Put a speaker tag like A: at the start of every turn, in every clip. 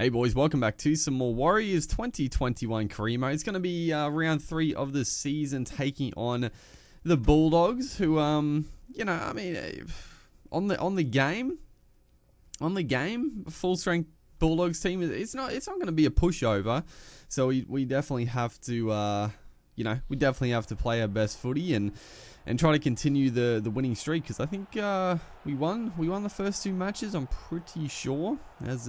A: Hey boys, welcome back to some more Warriors 2021 career mode. It's going to be round 3 of the season, taking on the Bulldogs, who, on the game, full strength Bulldogs team, it's not going to be a pushover. So we definitely have to, play our best footy and try to continue the winning streak, because I think we won the first 2 matches. I'm pretty sure. As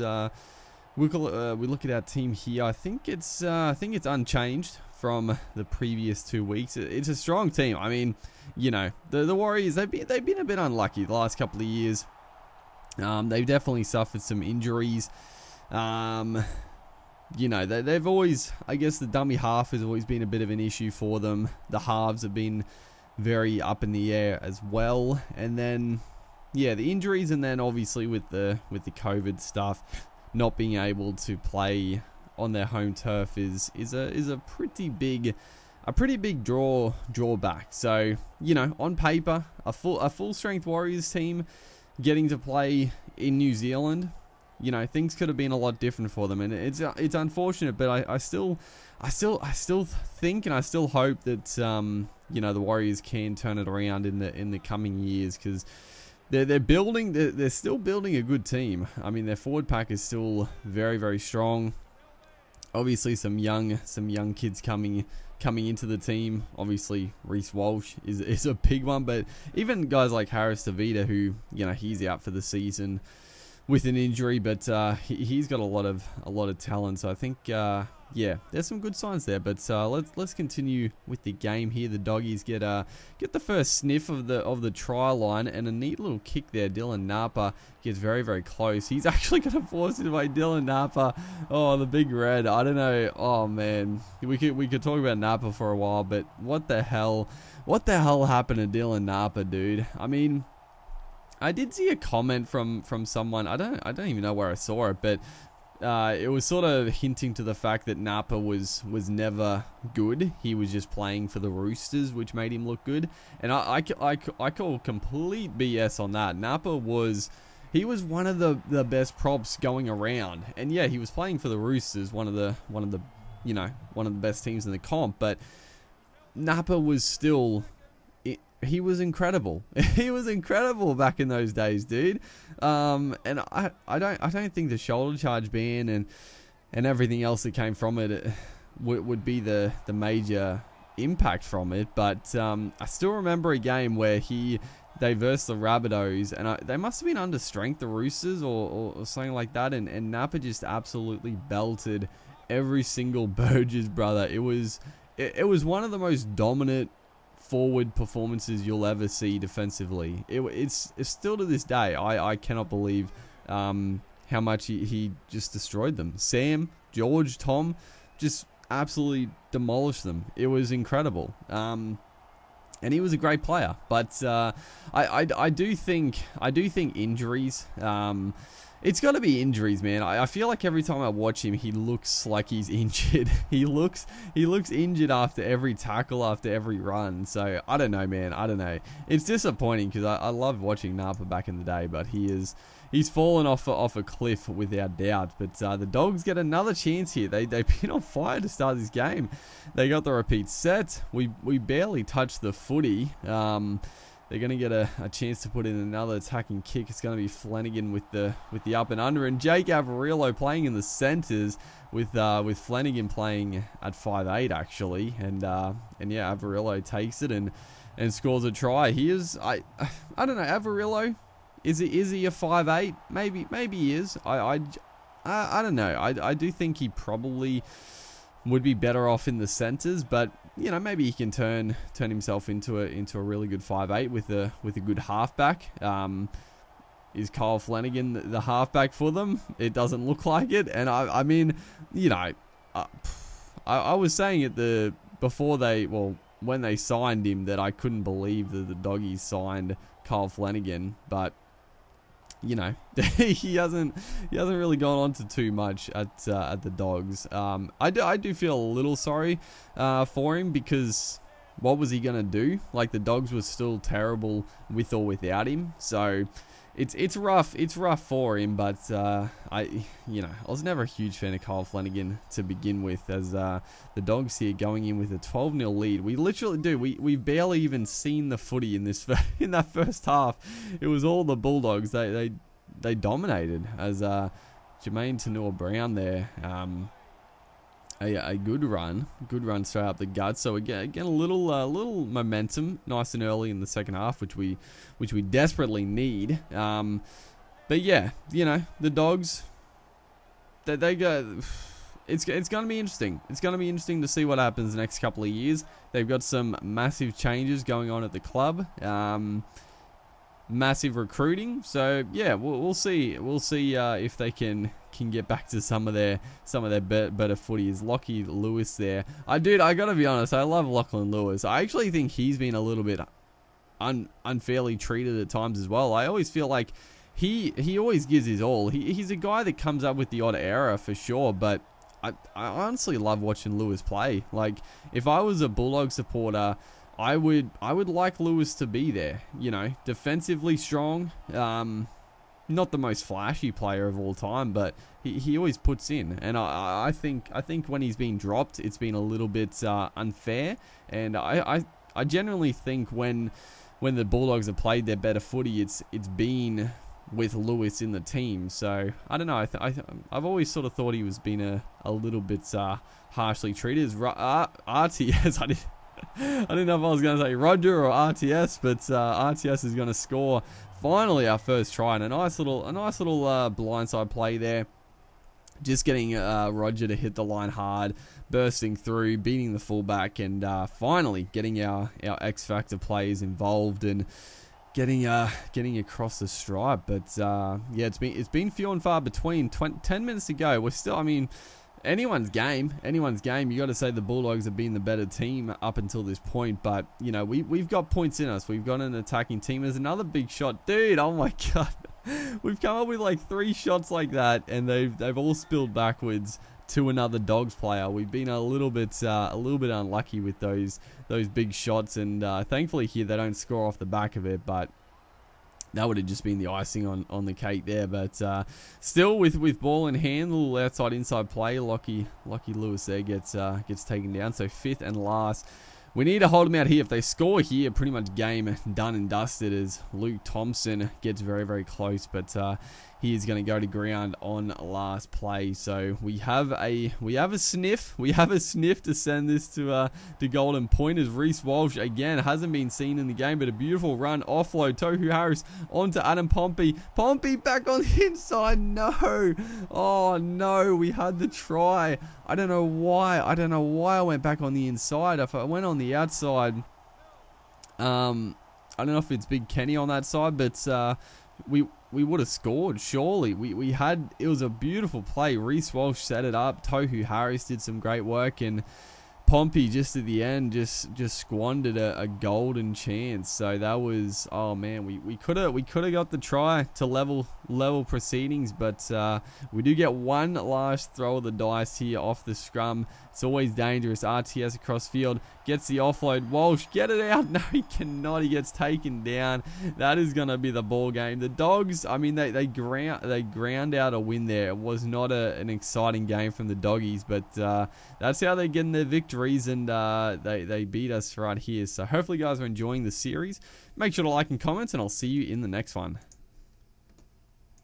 A: we look at our team here, I think it's unchanged from the previous 2 weeks. It's a strong team. I mean, the Warriors, they've been a bit unlucky the last couple of years. They've definitely suffered some injuries. They've always, I guess, the dummy half has always been a bit of an issue for them. The halves have been very up in the air as well, and then the injuries, and then obviously with the COVID stuff, not being able to play on their home turf is a pretty big drawback. So on paper, a full strength Warriors team getting to play in New Zealand, things could have been a lot different for them, and it's unfortunate, but I still think, and I still hope that the Warriors can turn it around in the coming years, because they're still building a good team. I mean, their forward pack is still very, very strong. Obviously, some young kids coming into the team. Obviously, Reece Walsh is a big one, but even guys like Harris Tavita, who he's out for the season with an injury, but he's got a lot of talent. So I think there's some good signs there. But let's continue with the game here. The Doggies get the first sniff of the try line, and a neat little kick there. Dylan Napa gets very, very close. He's actually going to force it by Dylan Napa. Oh, the big red. I don't know. Oh man, we could talk about Napa for a while, but what the hell happened to Dylan Napa, dude? I mean, I did see a comment from someone. I don't even know where I saw it, but it was sort of hinting to the fact that Napa was never good. He was just playing for the Roosters, which made him look good. And I call complete BS on that. Napa was one of the best props going around, and he was playing for the Roosters, one of the best teams in the comp. But Napa was still. He was incredible. He was incredible back in those days, dude. And I don't think the shoulder charge ban and everything else that came from it would be the major impact from it. But I still remember a game where they versed the Rabbitohs, and they must have been under strength, the Roosters, or something like that. And Napa just absolutely belted every single Burgess brother. It was one of the most dominant forward performances you'll ever see defensively. It's still to this day, I cannot believe how much he just destroyed them. Sam, George, Tom just absolutely demolished them. It was incredible. And he was a great player, but I do think injuries. It's got to be injuries, man. I feel like every time I watch him, he looks like he's injured. He looks injured after every tackle, after every run. So I don't know, man. I don't know. It's disappointing, because I loved watching Napa back in the day, but he's fallen off a cliff without doubt. But the Dogs get another chance here. They've been on fire to start this game. They got the repeat set. We barely touched the footy. They're going to get a chance to put in another attacking kick. It's going to be Flanagan with the up and under, and Jake Averillo playing in the centres with Flanagan playing at 5'8" actually, and Averillo takes it and scores a try. He is I don't know, Averillo, is he a 5'8"? Maybe he is. I don't know. I do think he probably would be better off in the centres, but maybe he can turn himself into a really good 5'8" with a good halfback. Is Kyle Flanagan the halfback for them? It doesn't look like it, and I mean, I was saying it when they signed him, that I couldn't believe that the Doggies signed Kyle Flanagan, but he hasn't really gone on to too much at the Dogs. I do feel a little sorry for him, because what was he gonna do? Like, the Dogs were still terrible with or without him. So it's rough. It's rough for him, but I was never a huge fan of Kyle Flanagan to begin with. As the Dogs here going in with a 12-0 lead, we literally we've barely even seen the footy in this in that first half. It was all the Bulldogs. They dominated as Jermaine Tanua-Brown there. A good run straight up the gut. So again a little momentum, nice and early in the second half, which we desperately need. But yeah, the Dogs, they go. It's going to be interesting. It's going to be interesting to see what happens the next couple of years. They've got some massive changes going on at the club. Massive recruiting. So yeah, we'll see. We'll see if they can get back to some of their better footy. Is Lockie Lewis there? I gotta be honest, I love Lachlan Lewis. I actually think he's been a little bit unfairly treated at times as well. I always feel like he always gives his all. He's a guy that comes up with the odd error for sure, but I honestly love watching Lewis play. Like, if I was a Bulldog supporter, I would like Lewis to be there. Defensively strong. Not the most flashy player of all time, but he always puts in. And I think when he's been dropped, it's been a little bit unfair. And I generally think when the Bulldogs have played their better footy, it's been with Lewis in the team. So I don't know. I've always sort of thought he was being a little bit harshly treated. As RTS, I didn't know if I was going to say Roger or RTS, but RTS is going to score finally our first try, and a nice little blindside play there. Just getting Roger to hit the line hard, bursting through, beating the fullback, and finally getting our X Factor players involved and getting across the stripe. But yeah, it's been few and far between. 10 minutes to go. We're still, anyone's game. You got to say the Bulldogs have been the better team up until this point, but we've got points in us. We've got an attacking team. There's another big shot, dude. Oh my god, we've come up with like 3 shots like that, and they've all spilled backwards to another Dogs player. We've been a little bit unlucky with those big shots, and thankfully here they don't score off the back of it, but that would have just been the icing on the cake there. But still, with ball in hand, a little outside-inside play, Lockie Lewis there gets taken down. So 5th and last. We need to hold them out here. If they score here, pretty much game done and dusted, as Luke Thompson gets very, very close. But he is going to go to ground on last play. So we have a sniff. We have a sniff to send this to Golden Point, as Reece Walsh again hasn't been seen in the game, but a beautiful run offload. Tohu Harris onto Adam Pompey. Pompey back on the inside. No. Oh no, we had the try. I don't know why I went back on the inside. If I went on the outside, I don't know if it's Big Kenny on that side, but we would have scored, surely. It was a beautiful play. Reece Walsh set it up. Tohu Harris did some great work, and Pompey just at the end just squandered a golden chance. So that was, oh man, we could have got the try to level proceedings, but we do get one last throw of the dice here off the scrum. It's always dangerous. RTS across field, gets the offload. Walsh, get it out. No, he cannot. He gets taken down. That is going to be the ball game. The Dogs, they ground out a win there. It was not an exciting game from the Doggies, but that's how they're getting their victories, and they beat us right here. So hopefully you guys are enjoying the series. Make sure to like and comment, and I'll see you in the next one.